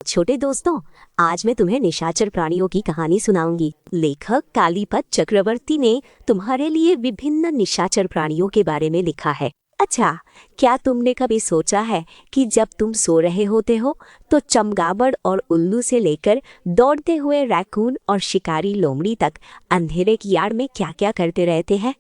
छोटे दोस्तों, आज मैं तुम्हें निशाचर प्राणियों की कहानी सुनाऊंगी। लेखक कालीपत चक्रवर्ती ने तुम्हारे लिए विभिन्न निशाचर प्राणियों के बारे में लिखा है। अच्छा, क्या तुमने कभी सोचा है कि जब तुम सो रहे होते हो तो चमगादड़ और उल्लू से लेकर दौड़ते हुए रैकून और शिकारी लोमड़ी तक अंधेरे की आड़ में क्या क्या करते रहते हैं।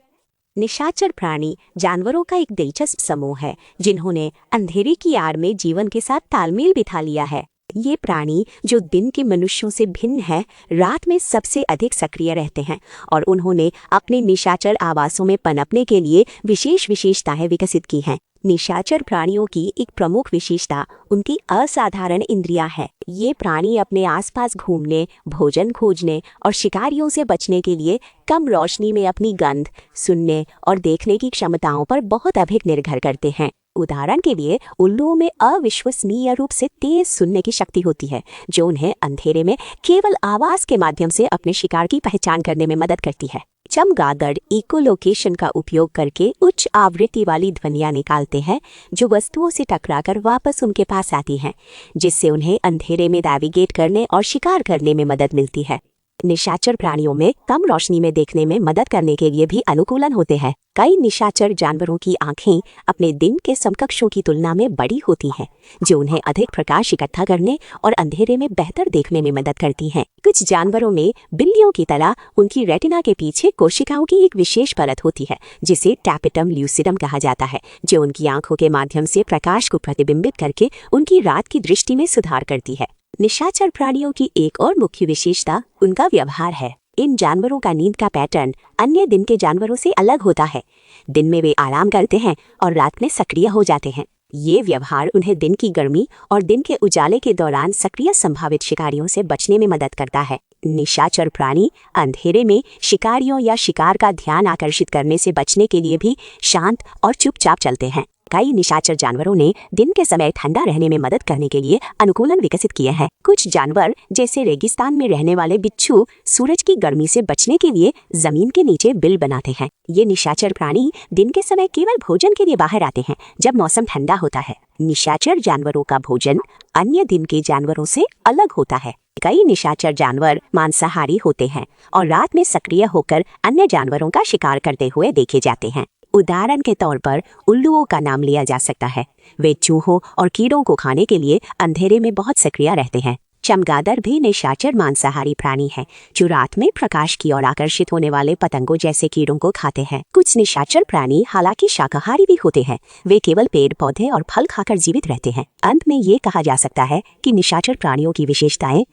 निशाचर प्राणी जानवरों का एक दिलचस्प समूह है जिन्होंने अंधेरे की आड़ में जीवन के साथ तालमेल बिठा लिया है। ये प्राणी जो दिन के मनुष्यों से भिन्न है, रात में सबसे अधिक सक्रिय रहते हैं और उन्होंने अपने निशाचर आवासों में पनपने के लिए विशेष विशेषताएं विकसित की हैं। निशाचर प्राणियों की एक प्रमुख विशेषता उनकी असाधारण इंद्रियां है। ये प्राणी अपने आसपास घूमने, भोजन खोजने और शिकारियों से बचने के लिए कम रोशनी में अपनी गंध, सुनने और देखने की क्षमताओं पर बहुत अधिक निर्भर करते हैं। उदाहरण के लिए, उल्लुओं में अविश्वसनीय रूप से तेज सुनने की शक्ति होती है, जो उन्हें अंधेरे में केवल आवाज के माध्यम से अपने शिकार की पहचान करने में मदद करती है। चमगादड़ इकोलोकेशन का उपयोग करके उच्च आवृत्ति वाली ध्वनियां निकालते हैं, जो वस्तुओं से टकराकर वापस उनके पास आती हैं, जिससे उन्हें अंधेरे में नेविगेट करने और शिकार करने में मदद मिलती है। निशाचर प्राणियों में कम रोशनी में देखने में मदद करने के लिए भी अनुकूलन होते हैं। कई निशाचर जानवरों की आंखें अपने दिन के समकक्षों की तुलना में बड़ी होती हैं, जो उन्हें अधिक प्रकाश इकट्ठा करने और अंधेरे में बेहतर देखने में मदद करती हैं। कुछ जानवरों में बिल्लियों की तरह उनकी रेटिना के पीछे कोशिकाओं की एक विशेष परत होती है, जिसे टैपेटम ल्यूसिडम कहा जाता है, जो उनकी आंखों के माध्यम से प्रकाश को प्रतिबिंबित करके उनकी रात की दृष्टि में सुधार करती है। निशाचर प्राणियों की एक और मुख्य विशेषता उनका व्यवहार है। इन जानवरों का नींद का पैटर्न अन्य दिन के जानवरों से अलग होता है। दिन में वे आराम करते हैं और रात में सक्रिय हो जाते हैं। ये व्यवहार उन्हें दिन की गर्मी और दिन के उजाले के दौरान सक्रिय संभावित शिकारियों से बचने में मदद करता है। निशाचर प्राणी अंधेरे में शिकारियों या शिकार का ध्यान आकर्षित करने से बचने के लिए भी शांत और चुपचाप चलते हैं। कई निशाचर जानवरों ने दिन के समय ठंडा रहने में मदद करने के लिए अनुकूलन विकसित किए हैं। कुछ जानवर जैसे रेगिस्तान में रहने वाले बिच्छू सूरज की गर्मी से बचने के लिए जमीन के नीचे बिल बनाते हैं। ये निशाचर प्राणी दिन के समय केवल भोजन के लिए बाहर आते हैं जब मौसम ठंडा होता है। निशाचर जानवरों का भोजन अन्य दिन के जानवरों से अलग होता है। कई निशाचर जानवर मांसाहारी होते हैं और रात में सक्रिय होकर अन्य जानवरों का शिकार करते हुए देखे जाते हैं। उदाहरण के तौर पर उल्लुओं का नाम लिया जा सकता है। वे चूहों और कीड़ों को खाने के लिए अंधेरे में बहुत सक्रिय रहते हैं। चमगादड़ भी निशाचर मांसाहारी प्राणी है, जो रात में प्रकाश की ओर आकर्षित होने वाले पतंगों जैसे कीड़ों को खाते हैं। कुछ निशाचर प्राणी हालांकि शाकाहारी भी होते हैं, वे केवल पेड़ पौधे और फल खाकर जीवित रहते हैं। अंत में ये कहा जा सकता है कि निशाचर प्राणियों की विशेषताएं